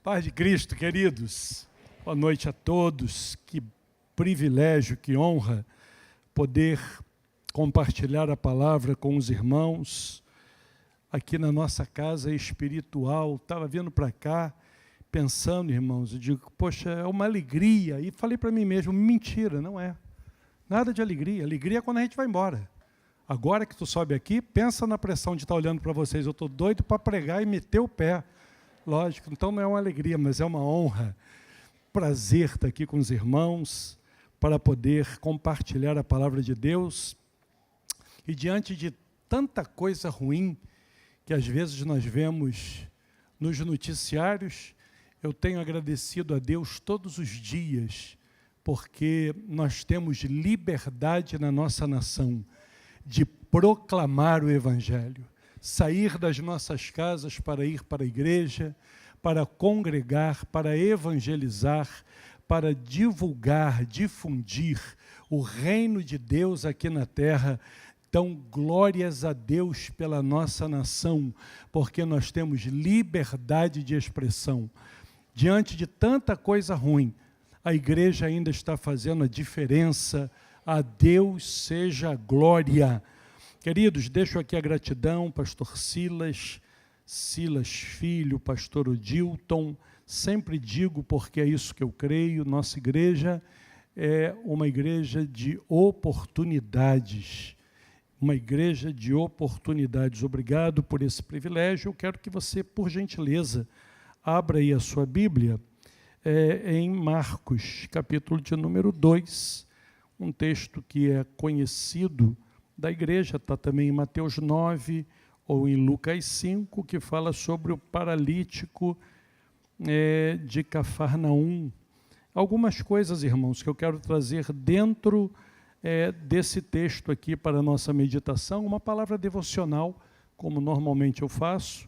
Paz de Cristo, queridos. Boa noite a todos. Que privilégio, que honra poder compartilhar a palavra com os irmãos aqui na nossa casa espiritual. Estava vindo para cá, pensando, irmãos, eu digo, poxa, é uma alegria. E falei para mim mesmo, mentira, não é. Nada de alegria. Alegria é quando a gente vai embora. Agora que tu sobe aqui, pensa na pressão de estar olhando para vocês. Eu estou doido para pregar e meter o pé. Lógico, então não é uma alegria, mas é uma honra. Prazer estar aqui com os irmãos para poder compartilhar a palavra de Deus. E diante de tanta coisa ruim que às vezes nós vemos nos noticiários, eu tenho agradecido a Deus todos os dias, porque nós temos liberdade na nossa nação de proclamar o Evangelho, sair das nossas casas para ir para a igreja, para congregar, para evangelizar, para divulgar, difundir o reino de Deus aqui na terra. Então, glórias a Deus pela nossa nação, porque nós temos liberdade de expressão. Diante de tanta coisa ruim, a igreja ainda está fazendo a diferença. A Deus seja a glória. Queridos, deixo aqui a gratidão, pastor Silas Filho, pastor Odilton. Sempre digo, porque é isso que eu creio, nossa igreja é uma igreja de oportunidades. Uma igreja de oportunidades. Obrigado por esse privilégio. Eu quero que você, por gentileza, abra aí a sua Bíblia em Marcos, capítulo de número 2, um texto que é conhecido da igreja, está também em Mateus 9 ou em Lucas 5, que fala sobre o paralítico de Cafarnaum. Algumas coisas, irmãos, que eu quero trazer dentro desse texto aqui para a nossa meditação, uma palavra devocional, como normalmente eu faço,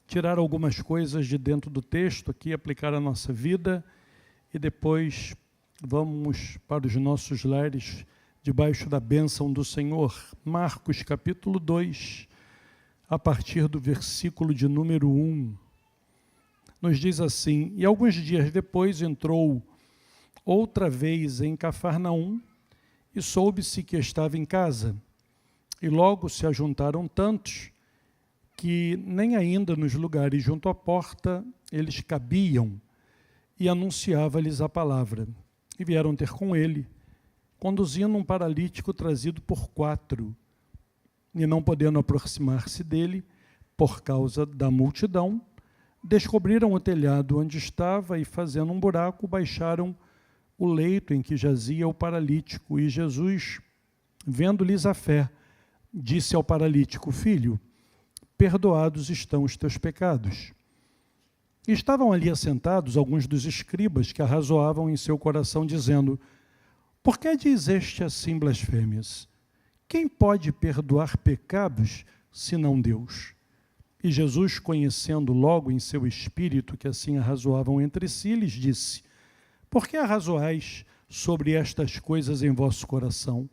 tirar algumas coisas de dentro do texto aqui, aplicar à nossa vida, e depois vamos para os nossos lares, debaixo da bênção do Senhor. Marcos capítulo 2, a partir do versículo de número 1, nos diz assim: E alguns dias depois entrou outra vez em Cafarnaum, e soube-se que estava em casa. E logo se ajuntaram tantos, que nem ainda nos lugares junto à porta eles cabiam, e anunciava-lhes a palavra. E vieram ter com ele, conduzindo um paralítico trazido por 4, e não podendo aproximar-se dele, por causa da multidão, descobriram o telhado onde estava e, fazendo um buraco, baixaram o leito em que jazia o paralítico. E Jesus, vendo-lhes a fé, disse ao paralítico: Filho, perdoados estão os teus pecados. E estavam ali assentados alguns dos escribas que arrazoavam em seu coração, dizendo: Por que dizeste assim blasfêmias? Quem pode perdoar pecados, senão Deus? E Jesus, conhecendo logo em seu espírito que assim arrazoavam entre si, lhes disse: Por que arrazoais sobre estas coisas em vosso coração?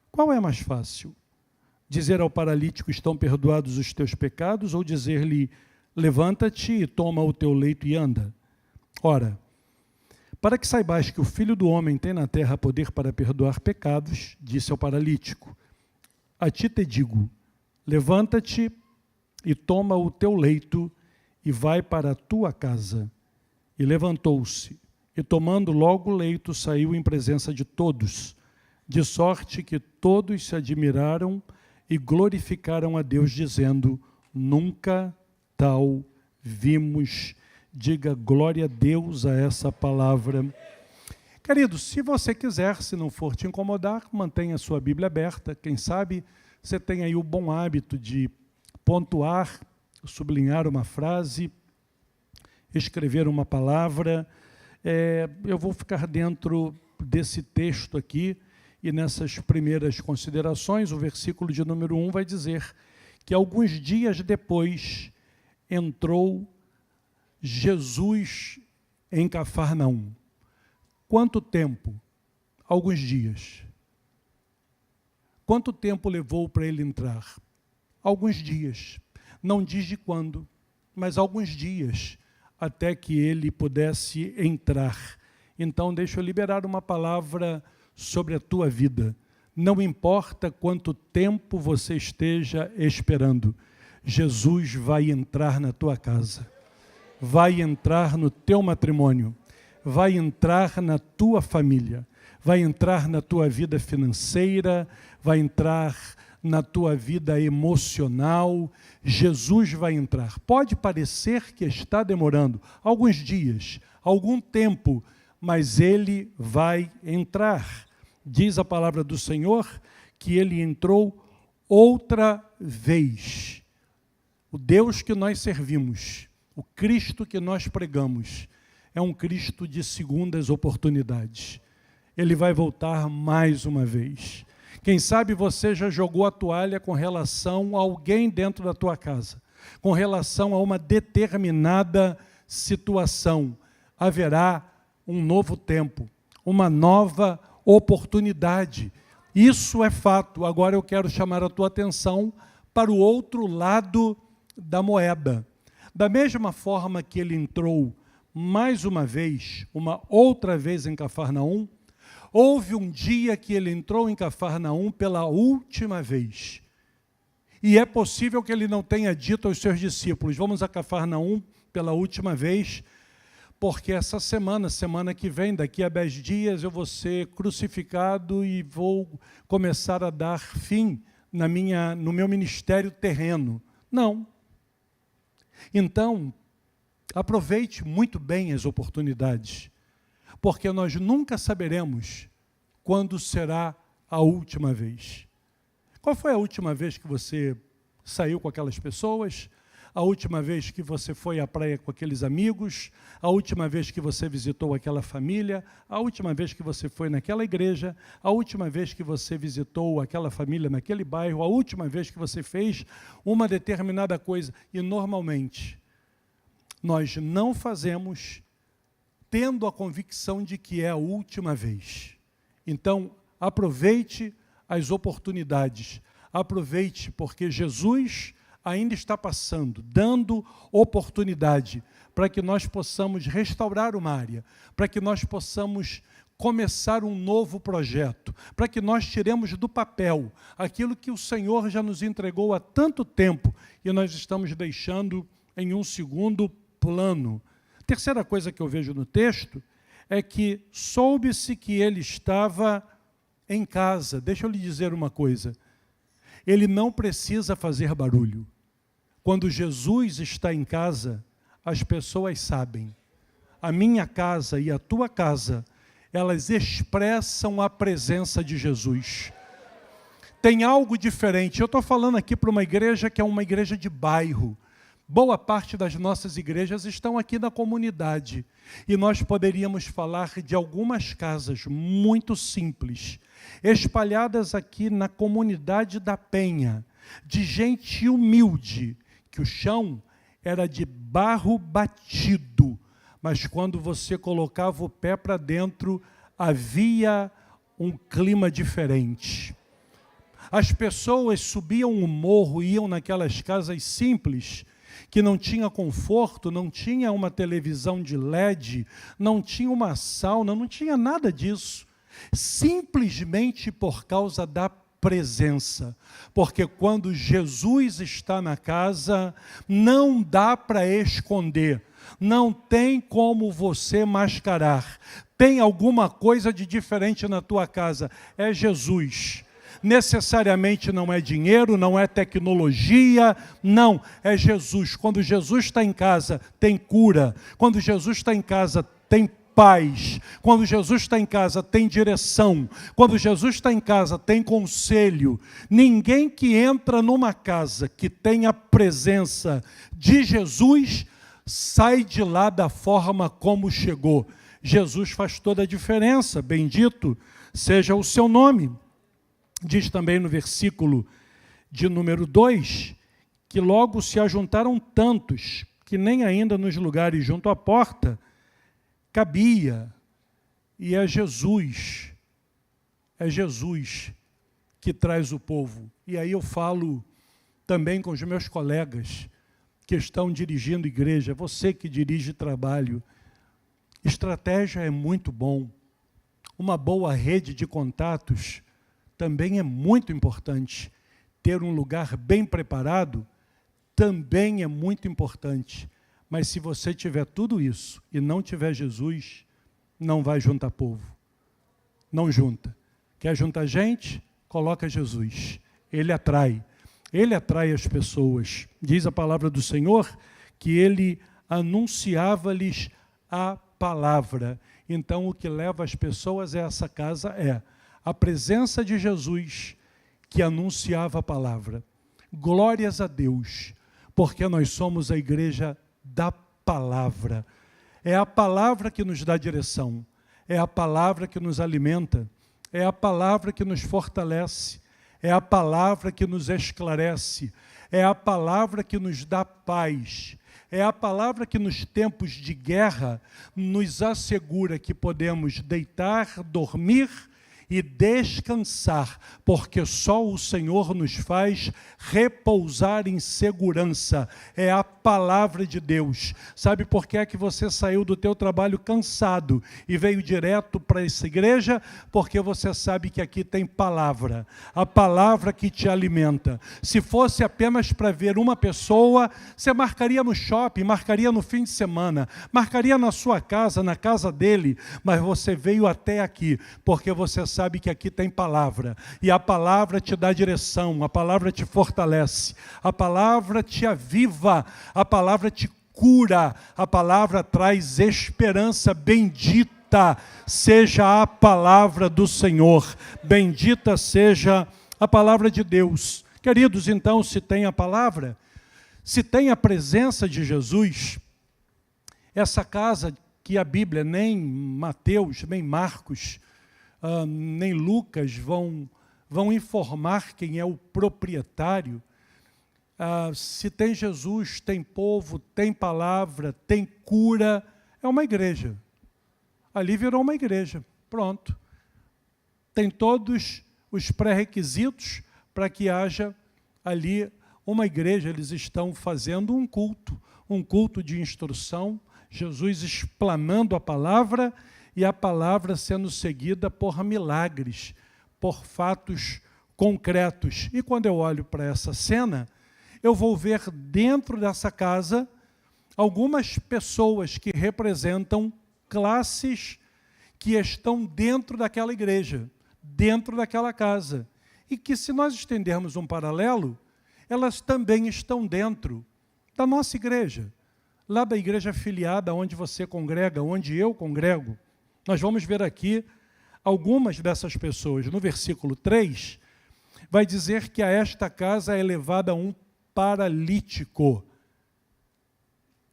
Qual é mais fácil? Dizer ao paralítico: estão perdoados os teus pecados, ou dizer-lhe: levanta-te e toma o teu leito e anda? Ora, para que saibais que o Filho do Homem tem na terra poder para perdoar pecados, disse ao paralítico: a ti te digo, levanta-te e toma o teu leito e vai para a tua casa. E levantou-se, e tomando logo o leito, saiu em presença de todos, de sorte que todos se admiraram e glorificaram a Deus, dizendo: nunca tal vimos. Diga glória a Deus a essa palavra. Querido, se você quiser, se não for te incomodar, mantenha a sua Bíblia aberta. Quem sabe você tem aí o bom hábito de pontuar, sublinhar uma frase, escrever uma palavra. Eu vou ficar dentro desse texto aqui, e nessas primeiras considerações, o versículo de número 1 vai dizer que alguns dias depois entrou Jesus em Cafarnaum. Quanto tempo? Alguns dias. Quanto tempo levou para ele entrar? Alguns dias. Não diz de quando, mas alguns dias. até que ele pudesse entrar. Então, deixa eu liberar uma palavra sobre a tua vida. Não importa quanto tempo você esteja esperando, Jesus vai entrar na tua casa, vai entrar no teu matrimônio, vai entrar na tua família, vai entrar na tua vida financeira, vai entrar na tua vida emocional. Jesus vai entrar. Pode parecer que está demorando alguns dias, algum tempo, mas ele vai entrar. Diz a palavra do Senhor que ele entrou outra vez. O Deus que nós servimos, o Cristo que nós pregamos, é um Cristo de segundas oportunidades. Ele vai voltar mais uma vez. Quem sabe você já jogou a toalha com relação a alguém dentro da tua casa, com relação a uma determinada situação. Haverá um novo tempo, uma nova oportunidade. Isso é fato. Agora eu quero chamar a tua atenção para o outro lado da moeda. Da mesma forma que ele entrou mais uma vez, uma outra vez em Cafarnaum, houve um dia que ele entrou em Cafarnaum pela última vez. E é possível que ele não tenha dito aos seus discípulos: vamos a Cafarnaum pela última vez, porque essa semana que vem, daqui a 10 dias, eu vou ser crucificado e vou começar a dar fim no meu ministério terreno. Não. Então, aproveite muito bem as oportunidades, porque nós nunca saberemos quando será a última vez. Qual foi a última vez que você saiu com aquelas pessoas? A última vez que você foi à praia com aqueles amigos? A última vez que você visitou aquela família? A última vez que você foi naquela igreja? A última vez que você visitou aquela família naquele bairro? A última vez que você fez uma determinada coisa? E normalmente nós não fazemos tendo a convicção de que é a última vez. Então, aproveite as oportunidades. Aproveite, porque Jesus ainda está passando, dando oportunidade para que nós possamos restaurar uma área, para que nós possamos começar um novo projeto, para que nós tiremos do papel aquilo que o Senhor já nos entregou há tanto tempo e nós estamos deixando em um segundo plano. Terceira coisa que eu vejo no texto é que soube-se que ele estava em casa. Deixa eu lhe dizer uma coisa. Ele não precisa fazer barulho. Quando Jesus está em casa, as pessoas sabem. A minha casa e a tua casa, elas expressam a presença de Jesus. Tem algo diferente. Eu estou falando aqui para uma igreja que é uma igreja de bairro. Boa parte das nossas igrejas estão aqui na comunidade. E nós poderíamos falar de algumas casas muito simples, espalhadas aqui na comunidade da Penha, de gente humilde, que o chão era de barro batido, mas quando você colocava o pé para dentro, havia um clima diferente. As pessoas subiam o morro, iam naquelas casas simples, que não tinha conforto, não tinha uma televisão de LED, não tinha uma sauna, não tinha nada disso. Simplesmente por causa da presença. Porque quando Jesus está na casa, não dá para esconder. Não tem como você mascarar. Tem alguma coisa de diferente na tua casa. É Jesus. Necessariamente não é dinheiro, não é tecnologia, não, é Jesus. Quando Jesus está em casa, tem cura. Quando Jesus está em casa, tem paz. Quando Jesus está em casa, tem direção. Quando Jesus está em casa, tem conselho. Ninguém que entra numa casa que tem a presença de Jesus, sai de lá da forma como chegou. Jesus faz toda a diferença, bendito seja o seu nome. Diz também no versículo de número 2, que logo se ajuntaram tantos, que nem ainda nos lugares junto à porta cabia. E é Jesus que traz o povo. E aí eu falo também com os meus colegas, que estão dirigindo igreja, você que dirige trabalho, estratégia é muito bom. Uma boa rede de contatos também é muito importante. Ter um lugar bem preparado também é muito importante. Mas se você tiver tudo isso e não tiver Jesus, não vai juntar povo. Não junta. Quer juntar gente? Coloca Jesus. Ele atrai as pessoas. Diz a palavra do Senhor que ele anunciava-lhes a palavra. Então, o que leva as pessoas a essa casa é a presença de Jesus que anunciava a palavra. Glórias a Deus, porque nós somos a igreja da palavra. É a palavra que nos dá direção, é a palavra que nos alimenta, é a palavra que nos fortalece, é a palavra que nos esclarece, é a palavra que nos dá paz, é a palavra que nos tempos de guerra nos assegura que podemos deitar, dormir e descansar, porque só o Senhor nos faz repousar em segurança. É a palavra de Deus. Sabe por que é que você saiu do teu trabalho cansado e veio direto para essa igreja? Porque você sabe que aqui tem palavra, a palavra que te alimenta. Se fosse apenas para ver uma pessoa, você marcaria no shopping, marcaria no fim de semana, marcaria na sua casa, na casa dele, mas você veio até aqui, porque você sabe que aqui tem palavra, e a palavra te dá direção, a palavra te fortalece, a palavra te aviva, a palavra te cura, a palavra traz esperança. Bendita seja a palavra do Senhor, bendita seja a palavra de Deus. Queridos, então, se tem a palavra, se tem a presença de Jesus, essa casa que a Bíblia, nem Mateus, nem Marcos, nem Lucas vão informar quem é o proprietário. Se tem Jesus, tem povo, tem palavra, tem cura, é uma igreja. Ali virou uma igreja, pronto. Tem todos os pré-requisitos para que haja ali uma igreja. Eles estão fazendo um culto de instrução, Jesus explanando a palavra e a palavra sendo seguida por milagres, por fatos concretos. E quando eu olho para essa cena, eu vou ver dentro dessa casa algumas pessoas que representam classes que estão dentro daquela igreja, dentro daquela casa. E que, se nós estendermos um paralelo, elas também estão dentro da nossa igreja, lá da igreja afiliada onde você congrega, onde eu congrego. Nós vamos ver aqui algumas dessas pessoas. No versículo 3, vai dizer que a esta casa é levada um paralítico.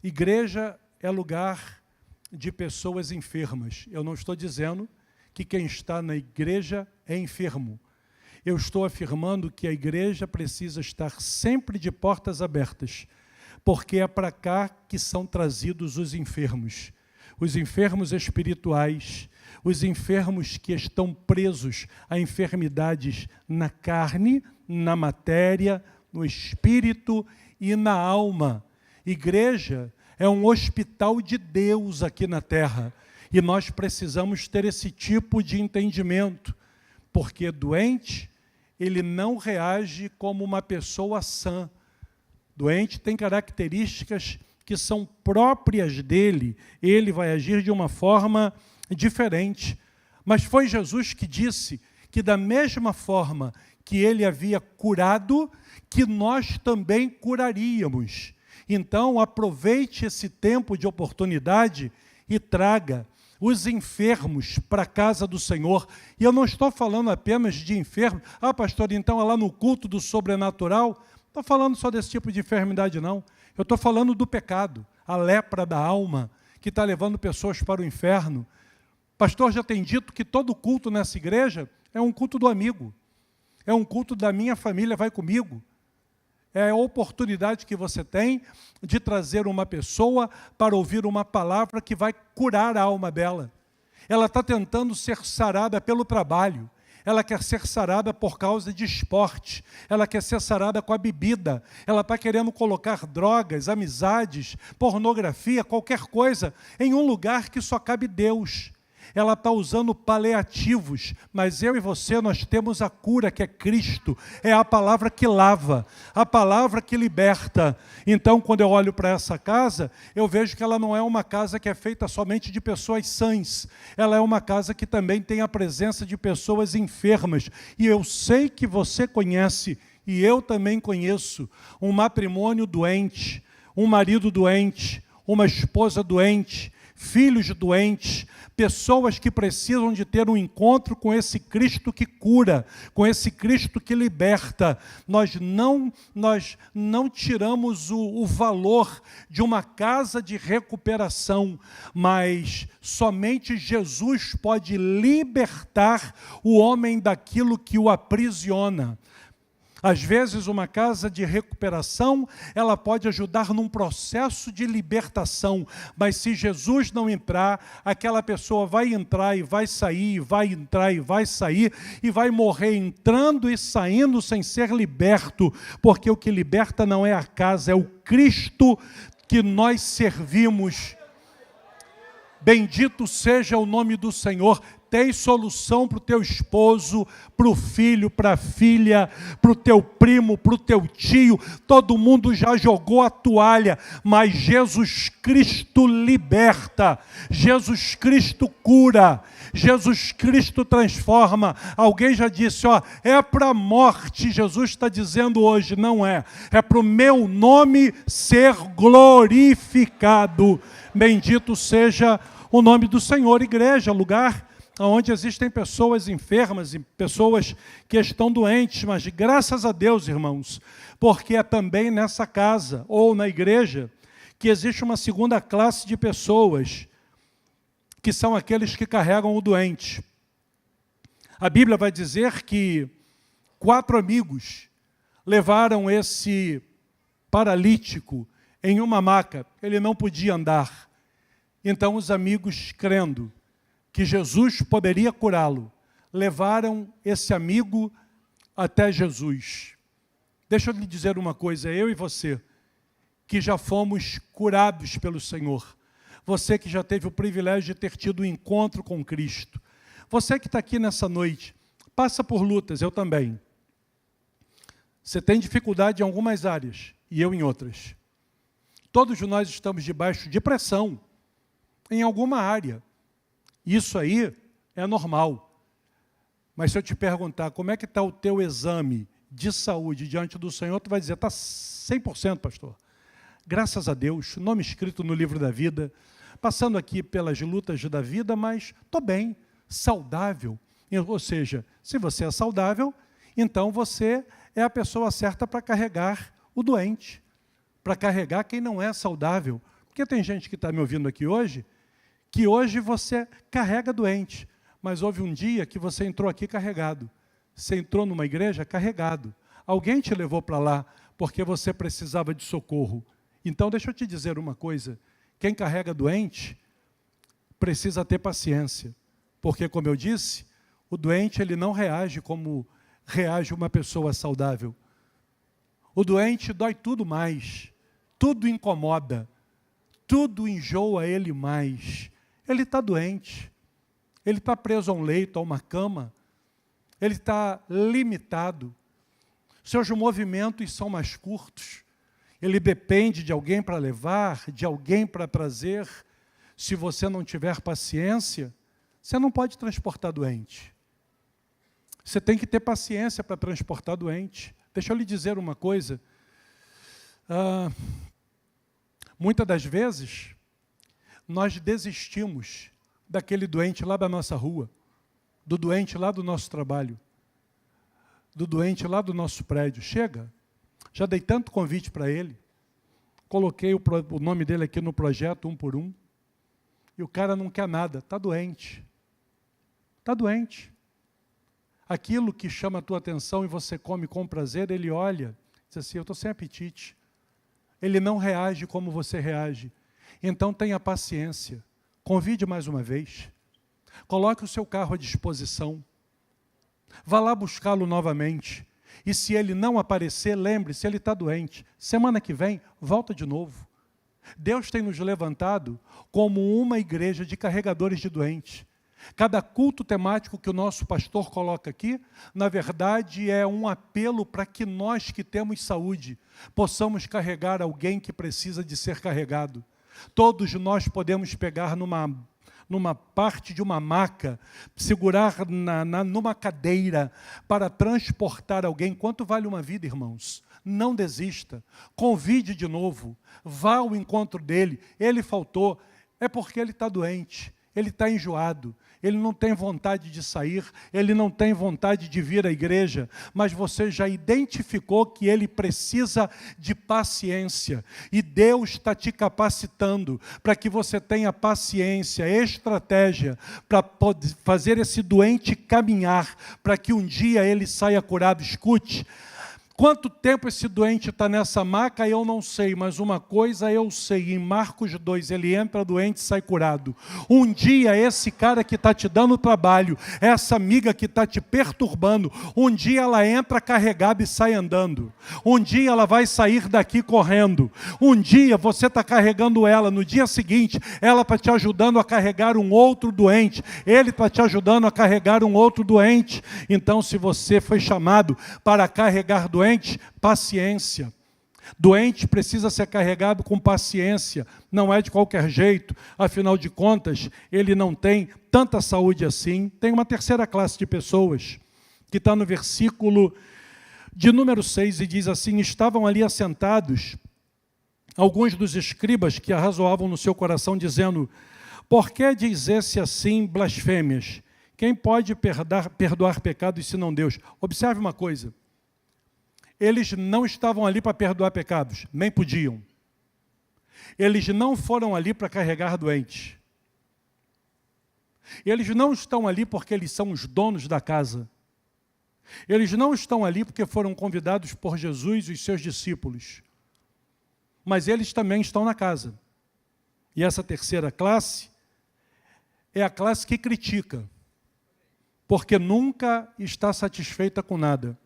Igreja é lugar de pessoas enfermas. Eu não estou dizendo que quem está na igreja é enfermo. Eu estou afirmando que a igreja precisa estar sempre de portas abertas, porque é para cá que são trazidos os enfermos espirituais, os enfermos que estão presos a enfermidades na carne, na matéria, no espírito e na alma. Igreja é um hospital de Deus aqui na terra, e nós precisamos ter esse tipo de entendimento, porque doente, ele não reage como uma pessoa sã. Doente tem características que são próprias dele, ele vai agir de uma forma diferente. Mas foi Jesus que disse que da mesma forma que ele havia curado, que nós também curaríamos. Então, aproveite esse tempo de oportunidade e traga os enfermos para a casa do Senhor. E eu não estou falando apenas de enfermos. Pastor, então é lá no culto do sobrenatural. Não estou falando só desse tipo de enfermidade, não. Eu estou falando do pecado, a lepra da alma, que está levando pessoas para o inferno. Pastor, já tem dito que todo culto nessa igreja é um culto do amigo. É um culto da minha família, vai comigo. É a oportunidade que você tem de trazer uma pessoa para ouvir uma palavra que vai curar a alma dela. Ela está tentando ser sarada pelo trabalho. ela quer ser sarada por causa de esporte, ela quer ser sarada com a bebida, ela está querendo colocar drogas, amizades, pornografia, qualquer coisa, em um lugar que só cabe Deus. Ela está usando paliativos, mas eu e você, nós temos a cura, que é Cristo. É a palavra que lava, a palavra que liberta. Então, quando eu olho para essa casa, eu vejo que ela não é uma casa que é feita somente de pessoas sãs. Ela é uma casa que também tem a presença de pessoas enfermas. E eu sei que você conhece, e eu também conheço, um matrimônio doente, um marido doente, uma esposa doente, filhos doentes, pessoas que precisam de ter um encontro com esse Cristo que cura, com esse Cristo que liberta. Nós não tiramos o valor de uma casa de recuperação, mas somente Jesus pode libertar o homem daquilo que o aprisiona. Às vezes, uma casa de recuperação, ela pode ajudar num processo de libertação, mas se Jesus não entrar, aquela pessoa vai entrar e vai sair, vai entrar e vai sair, e vai morrer entrando e saindo sem ser liberto, porque o que liberta não é a casa, é o Cristo que nós servimos. Bendito seja o nome do Senhor. Tem solução para o teu esposo, para o filho, para a filha, para o teu primo, para o teu tio. Todo mundo já jogou a toalha, mas Jesus Cristo liberta, Jesus Cristo cura, Jesus Cristo transforma. Alguém já disse, é para a morte. Jesus está dizendo hoje, não é. É para o meu nome ser glorificado. Bendito seja o nome do Senhor. Igreja, lugar onde existem pessoas enfermas e pessoas que estão doentes, mas graças a Deus, irmãos, porque é também nessa casa ou na igreja que existe uma segunda classe de pessoas, que são aqueles que carregam o doente. A Bíblia vai dizer que 4 amigos levaram esse paralítico em uma maca, ele não podia andar. Então os amigos, crendo que Jesus poderia curá-lo, levaram esse amigo até Jesus. Deixa eu lhe dizer uma coisa, eu e você, que já fomos curados pelo Senhor, você que já teve o privilégio de ter tido um encontro com Cristo, você que está aqui nessa noite, passa por lutas, eu também. Você tem dificuldade em algumas áreas, e eu em outras. Todos nós estamos debaixo de pressão, em alguma área. Isso aí é normal. Mas se eu te perguntar como é que está o teu exame de saúde diante do Senhor, tu vai dizer, está 100%, pastor. Graças a Deus, nome escrito no livro da vida, passando aqui pelas lutas da vida, mas estou bem, saudável. Ou seja, se você é saudável, então você é a pessoa certa para carregar o doente, para carregar quem não é saudável. Porque tem gente que está me ouvindo aqui hoje, que hoje você carrega doente, mas houve um dia que você entrou aqui carregado. Você entrou numa igreja carregado. Alguém te levou para lá porque você precisava de socorro. Então, deixa eu te dizer uma coisa. Quem carrega doente precisa ter paciência. Porque, como eu disse, o doente ele não reage como reage uma pessoa saudável. O doente dói tudo mais. Tudo incomoda. Tudo enjoa ele mais. Ele está doente, ele está preso a um leito, a uma cama, ele está limitado, seus movimentos são mais curtos, ele depende de alguém para levar, de alguém para trazer. Se você não tiver paciência, você não pode transportar doente. Você tem que ter paciência para transportar doente. Deixa eu lhe dizer uma coisa, muitas das vezes, nós desistimos daquele doente lá da nossa rua, do doente lá do nosso trabalho, do doente lá do nosso prédio. Chega, já dei tanto convite para ele, coloquei o nome dele aqui no projeto 1 por 1, e o cara não quer nada, está doente. Está doente. Aquilo que chama a tua atenção e você come com prazer, ele olha, diz assim, eu estou sem apetite. Ele não reage como você reage. Então tenha paciência, convide mais uma vez, coloque o seu carro à disposição, Vá lá buscá-lo novamente. E se ele não aparecer, lembre-se, ele está doente. Semana que vem, volta de novo. Deus tem nos levantado como uma igreja de carregadores de doentes. Cada culto temático que o nosso pastor coloca aqui, na verdade, é um apelo para que nós que temos saúde possamos carregar alguém que precisa de ser carregado. Todos nós podemos pegar numa parte de uma maca, segurar numa cadeira para transportar alguém. Quanto vale uma vida, irmãos? Não desista, convide de novo, vá ao encontro dele. Ele faltou, é porque ele está doente, ele está enjoado, ele não tem vontade de sair, ele não tem vontade de vir à igreja, mas você já identificou que ele precisa de paciência, e Deus está te capacitando para que você tenha paciência, estratégia, para poder fazer esse doente caminhar, para que um dia ele saia curado. Escute, quanto tempo esse doente está nessa maca, eu não sei, mas uma coisa eu sei, em Marcos 2, ele entra doente e sai curado. Um dia esse cara que está te dando trabalho, essa amiga que está te perturbando, um dia ela entra carregada e sai andando. Um dia ela vai sair daqui correndo. Um dia você está carregando ela, no dia seguinte ela está te ajudando a carregar um outro doente, ele está te ajudando a carregar um outro doente. Então, se você foi chamado para carregar doente, paciência. Doente precisa ser carregado com paciência, não é de qualquer jeito, afinal de contas, ele não tem tanta saúde assim. Tem uma terceira classe de pessoas, que está no versículo de número 6, e diz assim: estavam ali assentados alguns dos escribas que arrazoavam no seu coração, dizendo: por que diz esse assim blasfêmias? Quem pode perdoar pecados senão Deus? Observe uma coisa. Eles não estavam ali para perdoar pecados, nem podiam. Eles não foram ali para carregar doentes. Eles não estão ali porque eles são os donos da casa. Eles não estão ali porque foram convidados por Jesus e os seus discípulos. Mas eles também estão na casa. E essa terceira classe é a classe que critica, porque nunca está satisfeita com nada.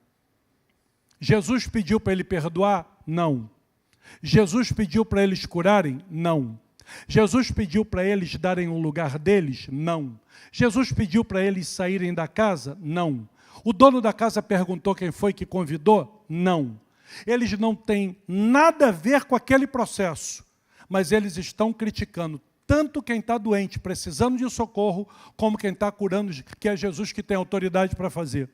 Jesus pediu para ele perdoar? Não. Jesus pediu para eles curarem? Não. Jesus pediu para eles darem o lugar deles? Não. Jesus pediu para eles saírem da casa? Não. O dono da casa perguntou quem foi que convidou? Não. Eles não têm nada a ver com aquele processo, mas eles estão criticando tanto quem está doente, precisando de socorro, como quem está curando, que é Jesus que tem autoridade para fazer.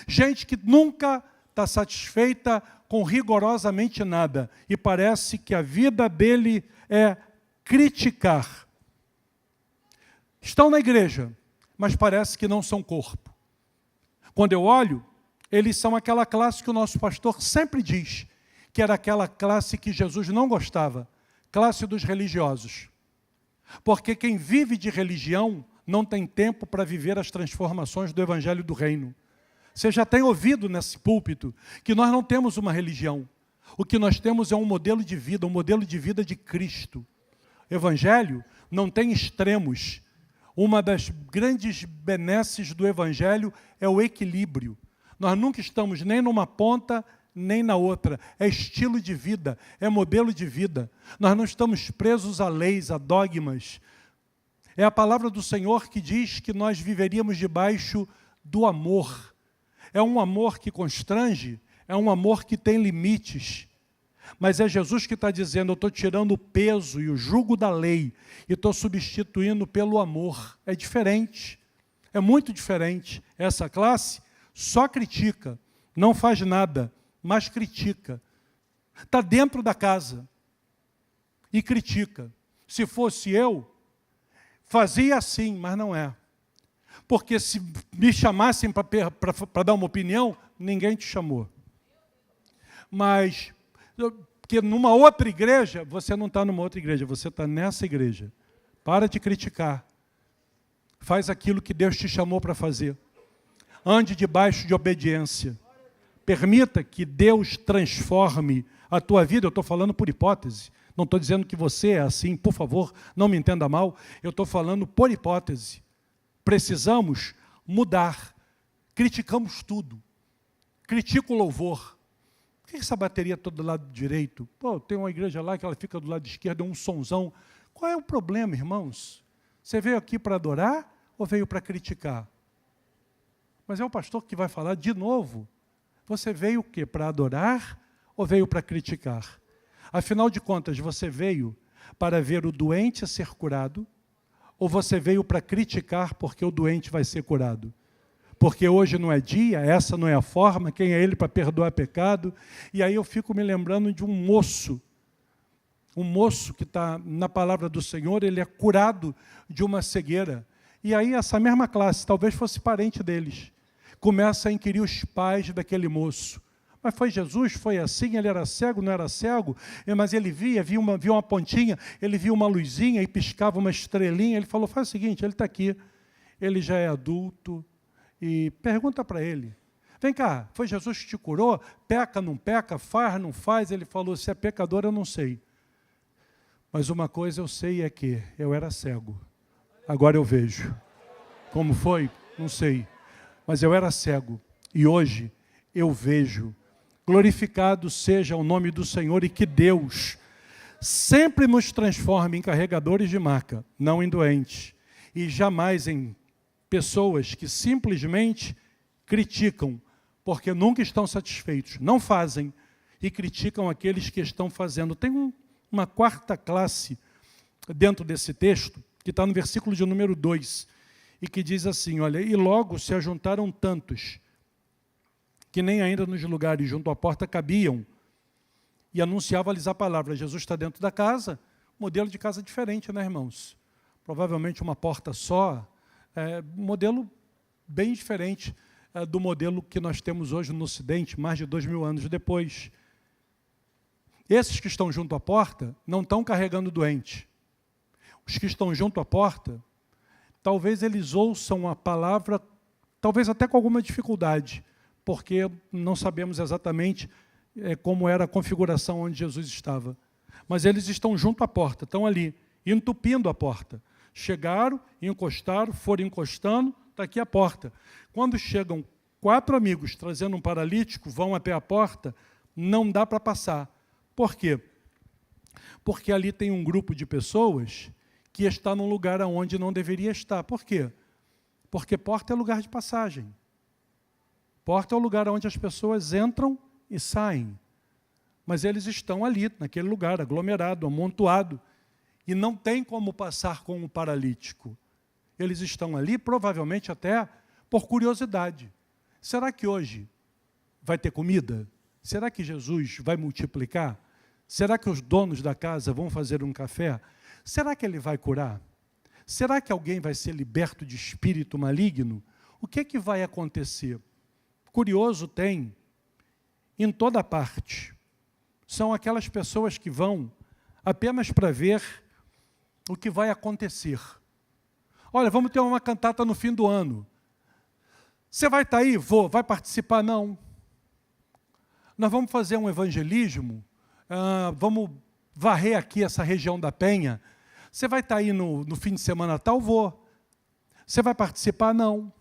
Gente que nunca está satisfeita com rigorosamente nada, e parece que a vida dele é criticar. Estão na igreja, mas parece que não são corpo. Quando eu olho, eles são aquela classe que o nosso pastor sempre diz, que era aquela classe que Jesus não gostava, classe dos religiosos. Porque quem vive de religião não tem tempo para viver as transformações do Evangelho do Reino. Você já tem ouvido nesse púlpito que nós não temos uma religião. O que nós temos é um modelo de vida de Cristo. O Evangelho não tem extremos. Uma das grandes benesses do Evangelho é o equilíbrio. Nós nunca estamos nem numa ponta, nem na outra. É estilo de vida, é modelo de vida. Nós não estamos presos a leis, a dogmas. É a palavra do Senhor que diz que nós viveríamos debaixo do amor. É um amor que constrange, é um amor que tem limites. Mas é Jesus que está dizendo: eu estou tirando o peso e o jugo da lei e estou substituindo pelo amor. É diferente, é muito diferente. Essa classe só critica, não faz nada, mas critica. Está dentro da casa e critica. Se fosse eu, fazia assim, mas não é. Porque se me chamassem para dar uma opinião, ninguém te chamou. Mas, porque numa outra igreja, você não está numa outra igreja, você está nessa igreja. Para de criticar. Faz aquilo que Deus te chamou para fazer. Ande debaixo de obediência. Permita que Deus transforme a tua vida. Eu estou falando por hipótese. Não estou dizendo que você é assim, por favor, não me entenda mal. Eu estou falando por hipótese. Precisamos mudar. criticamos tudo. Critico o louvor. Por que essa bateria toda do lado direito? Pô, tem uma igreja lá que ela fica do lado esquerdo, é um sonzão. Qual é o problema, irmãos? Você veio aqui para adorar ou veio para criticar? Mas é o pastor que vai falar de novo. Você veio o quê? Para adorar ou veio para criticar? Afinal de contas, você veio para ver o doente ser curado ou você veio para criticar porque o doente vai ser curado? Porque hoje não é dia, essa não é a forma, quem é ele para perdoar pecado? E aí eu fico me lembrando de um moço que está na palavra do Senhor, ele é curado de uma cegueira. E aí essa mesma classe, talvez fosse parente deles, começa a inquirir os pais daquele moço. Mas foi Jesus? Foi assim? Ele era cego, não era cego? Mas ele via uma pontinha, ele via uma luzinha e piscava uma estrelinha. Ele falou, faz o seguinte, ele está aqui, ele já é adulto, e pergunta para ele, vem cá, foi Jesus que te curou? Peca, não peca? Faz, não faz? Ele falou, se é pecador eu não sei. Mas uma coisa eu sei é que eu era cego, agora eu vejo. Como foi? Não sei. Mas eu era cego e hoje eu vejo. Glorificado seja o nome do Senhor e que Deus sempre nos transforme em carregadores de marca, não em doentes, e jamais em pessoas que simplesmente criticam, porque nunca estão satisfeitos, não fazem, e criticam aqueles que estão fazendo. Tem uma quarta classe dentro desse texto, que está no versículo de número 2, e que diz assim, olha, e logo se ajuntaram tantos, que nem ainda nos lugares junto à porta cabiam, e anunciava-lhes a palavra. Jesus está dentro da casa, modelo de casa diferente, né, irmãos? Provavelmente uma porta só, modelo bem diferente do modelo que nós temos hoje no Ocidente, mais de 2000 anos depois. Esses que estão junto à porta não estão carregando doente. Os que estão junto à porta, talvez eles ouçam a palavra, talvez até com alguma dificuldade, porque não sabemos exatamente como era a configuração onde Jesus estava. Mas eles estão junto à porta, estão ali, entupindo a porta. Chegaram, encostaram, foram encostando, está aqui a porta. Quando chegam 4 amigos trazendo um paralítico, vão até a porta, não dá para passar. Por quê? Porque ali tem um grupo de pessoas que está num lugar onde não deveria estar. Por quê? Porque porta é lugar de passagem. Porta é o lugar onde as pessoas entram e saem. Mas eles estão ali, naquele lugar, aglomerado, amontoado. E não tem como passar com o paralítico. Eles estão ali, provavelmente até por curiosidade. Será que hoje vai ter comida? Será que Jesus vai multiplicar? Será que os donos da casa vão fazer um café? Será que ele vai curar? Será que alguém vai ser liberto de espírito maligno? O que é que vai acontecer? Curioso tem em toda parte. São aquelas pessoas que vão apenas para ver o que vai acontecer. Olha, vamos ter uma cantata no fim do ano. Você vai estar aí? Vou. Vai participar? Não. Nós vamos fazer um evangelismo, vamos varrer aqui essa região da Penha. Você vai estar aí no fim de semana tal? Vou. Você vai participar? Não.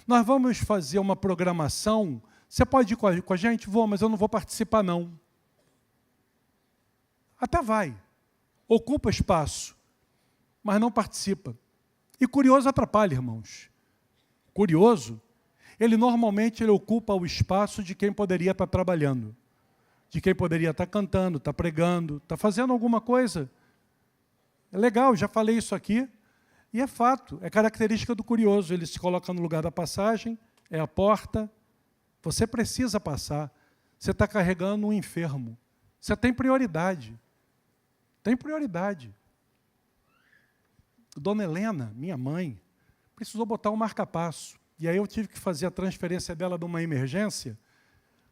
Nós vamos fazer uma programação. Você pode ir com a gente? Vou, mas eu não vou participar, não. Até vai. Ocupa espaço, mas não participa. E curioso atrapalha, irmãos. Curioso, ele normalmente ocupa o espaço de quem poderia estar trabalhando, de quem poderia estar cantando, estar pregando, estar fazendo alguma coisa. É legal, já falei isso aqui, e é fato, é característica do curioso. Ele se coloca no lugar da passagem, é a porta, você precisa passar, você está carregando um enfermo, você tem prioridade. Tem prioridade. Dona Helena, minha mãe, precisou botar um marca-passo. E aí eu tive que fazer a transferência dela de uma emergência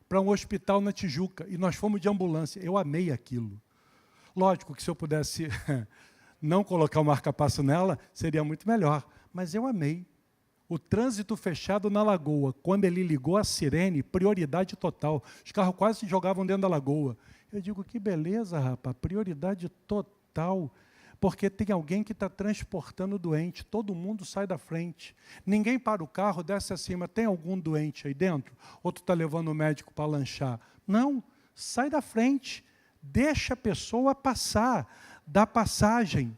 para um hospital na Tijuca. E nós fomos de ambulância. Eu amei aquilo. Lógico que se eu pudesse não colocar o marca-passo nela, seria muito melhor. Mas eu amei. O trânsito fechado na lagoa, quando ele ligou a sirene, prioridade total. Os carros quase se jogavam dentro da lagoa. Eu digo, que beleza, rapaz, prioridade total. Porque tem alguém que está transportando o doente, todo mundo sai da frente. Ninguém para o carro, desce acima, tem algum doente aí dentro? Ou tu está levando o médico para lanchar? Não, sai da frente, deixa a pessoa passar, dá passagem.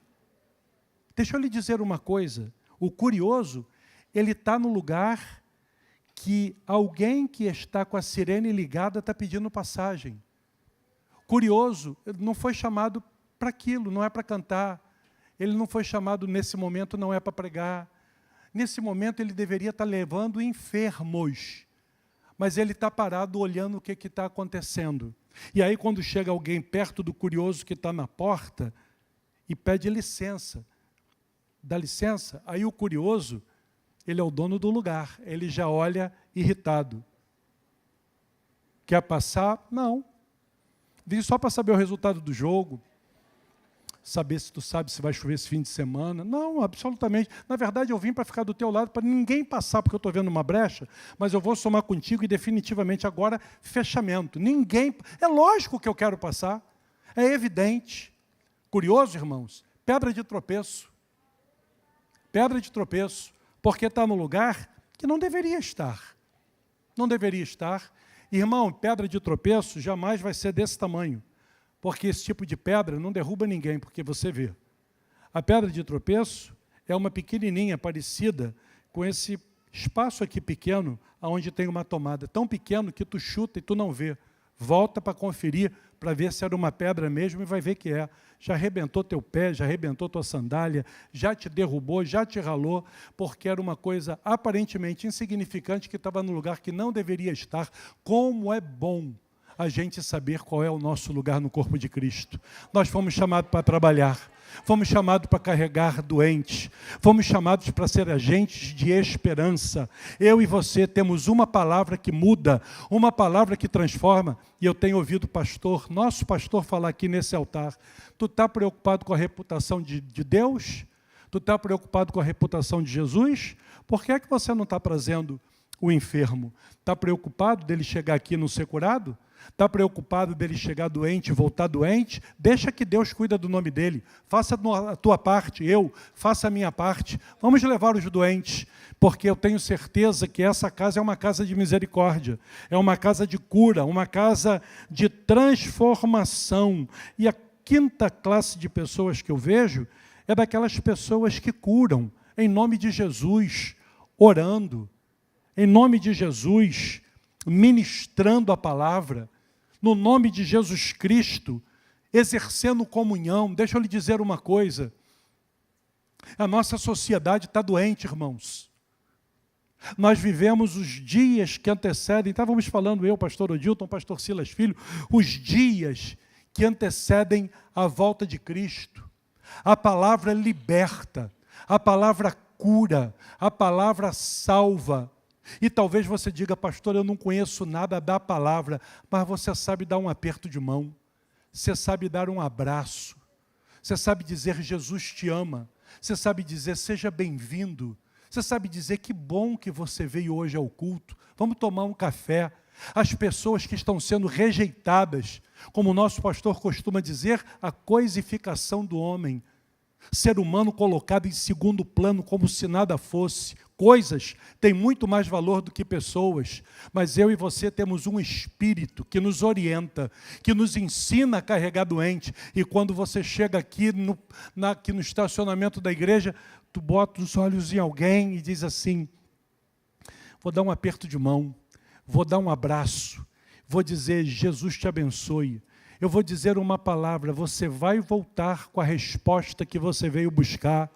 Deixa eu lhe dizer uma coisa, o curioso, ele está no lugar que alguém que está com a sirene ligada está pedindo passagem. Curioso, ele não foi chamado para aquilo, não é para cantar. Ele não foi chamado nesse momento, não é para pregar. Nesse momento ele deveria estar levando enfermos. Mas ele está parado olhando o que está acontecendo. E aí quando chega alguém perto do curioso que está na porta e pede licença, dá licença, aí o curioso, ele é o dono do lugar, ele já olha irritado. Quer passar? Não. Vim só para saber o resultado do jogo, saber se tu sabe se vai chover esse fim de semana. Não, absolutamente. Na verdade, eu vim para ficar do teu lado, para ninguém passar, porque eu estou vendo uma brecha, mas eu vou somar contigo e definitivamente agora, fechamento. Ninguém... É lógico que eu quero passar. É evidente. Curioso, irmãos? Pedra de tropeço. Pedra de tropeço. Porque está no lugar que não deveria estar. Não deveria estar. Irmão, pedra de tropeço jamais vai ser desse tamanho. Porque esse tipo de pedra não derruba ninguém, porque você vê. A pedra de tropeço é uma pequenininha parecida com esse espaço aqui pequeno, onde tem uma tomada. Tão pequeno que tu chuta e tu não vê. Volta para conferir, para ver se era uma pedra mesmo e vai ver que é. Já arrebentou teu pé, já arrebentou tua sandália, já te derrubou, já te ralou, porque era uma coisa aparentemente insignificante que estava no lugar que não deveria estar. Como é bom a gente saber qual é o nosso lugar no corpo de Cristo. Nós fomos chamados para trabalhar, fomos chamados para carregar doentes, fomos chamados para ser agentes de esperança. Eu e você temos uma palavra que muda, uma palavra que transforma, e eu tenho ouvido o pastor, nosso pastor falar aqui nesse altar, tu está preocupado com a reputação de Deus? Tu está preocupado com a reputação de Jesus? Por que é que você não está trazendo o enfermo? Está preocupado dele chegar aqui e não ser curado? Está preocupado dele chegar doente e voltar doente? Deixa que Deus cuida do nome dele. Faça a tua parte, eu faça a minha parte. Vamos levar os doentes, porque eu tenho certeza que essa casa é uma casa de misericórdia, é uma casa de cura, uma casa de transformação. E a quinta classe de pessoas que eu vejo é daquelas pessoas que curam, em nome de Jesus, orando, em nome de Jesus, ministrando a palavra, no nome de Jesus Cristo, exercendo comunhão. Deixa eu lhe dizer uma coisa, a nossa sociedade está doente, irmãos. Nós vivemos os dias que antecedem, estávamos falando eu, pastor Odilton, pastor Silas Filho, os dias que antecedem a volta de Cristo. A palavra liberta, a palavra cura, a palavra salva. E talvez você diga, pastor, eu não conheço nada da palavra, mas você sabe dar um aperto de mão, você sabe dar um abraço, você sabe dizer Jesus te ama, você sabe dizer seja bem-vindo, você sabe dizer que bom que você veio hoje ao culto, vamos tomar um café. As pessoas que estão sendo rejeitadas, como o nosso pastor costuma dizer, a coisificação do homem, ser humano colocado em segundo plano como se nada fosse. Coisas têm muito mais valor do que pessoas, mas eu e você temos um Espírito que nos orienta, que nos ensina a carregar doente, e quando você chega aqui no estacionamento da igreja, tu bota os olhos em alguém e diz assim, vou dar um aperto de mão, vou dar um abraço, vou dizer Jesus te abençoe. Eu vou dizer uma palavra, você vai voltar com a resposta que você veio buscar.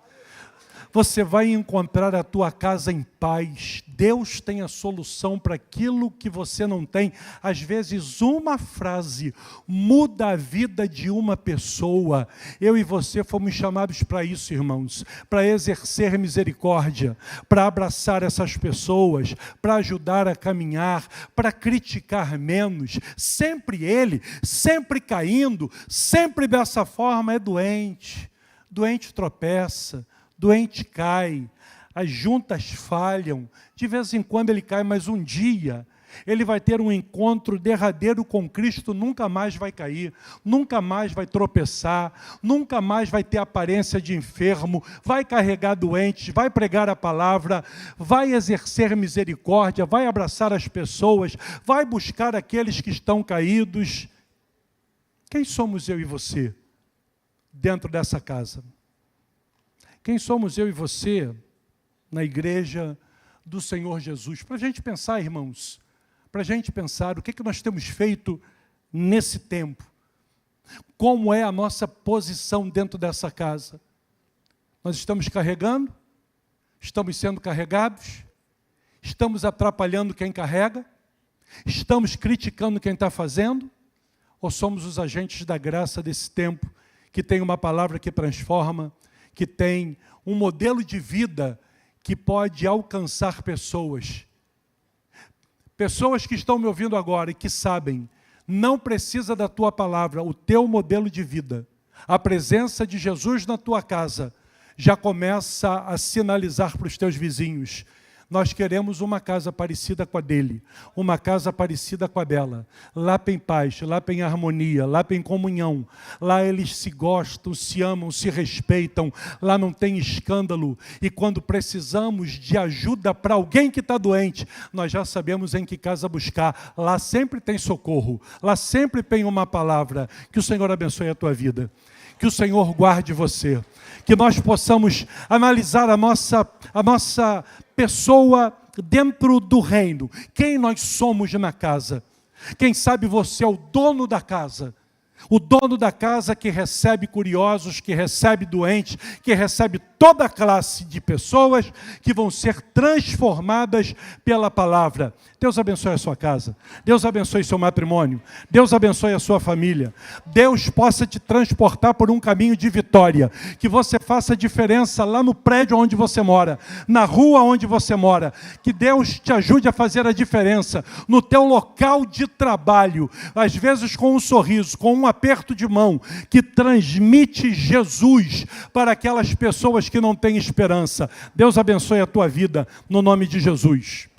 Você vai encontrar a tua casa em paz. Deus tem a solução para aquilo que você não tem. Às vezes uma frase muda a vida de uma pessoa. Eu e você fomos chamados para isso, irmãos. Para exercer misericórdia, para abraçar essas pessoas, para ajudar a caminhar, para criticar menos. Sempre ele, sempre caindo, sempre dessa forma é doente. Doente tropeça. Doente cai, as juntas falham, de vez em quando ele cai, mas um dia ele vai ter um encontro derradeiro com Cristo, nunca mais vai cair, nunca mais vai tropeçar, nunca mais vai ter aparência de enfermo, vai carregar doentes, vai pregar a palavra, vai exercer misericórdia, vai abraçar as pessoas, vai buscar aqueles que estão caídos. Quem somos eu e você dentro dessa casa? Quem somos eu e você na igreja do Senhor Jesus? Para a gente pensar, irmãos, para a gente pensar o que nós temos feito nesse tempo. Como é a nossa posição dentro dessa casa? Nós estamos carregando? Estamos sendo carregados? Estamos atrapalhando quem carrega? Estamos criticando quem está fazendo? Ou somos os agentes da graça desse tempo, que tem uma palavra que transforma, que tem um modelo de vida que pode alcançar pessoas? Pessoas que estão me ouvindo agora e que sabem, não precisa da tua palavra, o teu modelo de vida. A presença de Jesus na tua casa já começa a sinalizar para os teus vizinhos: nós queremos uma casa parecida com a dele, uma casa parecida com a dela. Lá tem paz, lá tem harmonia, lá tem comunhão. Lá eles se gostam, se amam, se respeitam. Lá não tem escândalo. E quando precisamos de ajuda para alguém que está doente, nós já sabemos em que casa buscar. Lá sempre tem socorro. Lá sempre tem uma palavra. Que o Senhor abençoe a tua vida. Que o Senhor guarde você. Que nós possamos analisar a nossa pessoa dentro do reino. Quem nós somos na casa? Quem sabe você é o dono da casa. O dono da casa que recebe curiosos, que recebe doentes, que recebe toda classe de pessoas que vão ser transformadas pela palavra. Deus abençoe a sua casa. Deus abençoe seu matrimônio. Deus abençoe a sua família. Deus possa te transportar por um caminho de vitória. Que você faça diferença lá no prédio onde você mora, na rua onde você mora. Que Deus te ajude a fazer a diferença no teu local de trabalho. Às vezes com um sorriso, com um aperto de mão, que transmite Jesus para aquelas pessoas que não têm esperança. Deus abençoe a tua vida, no nome de Jesus.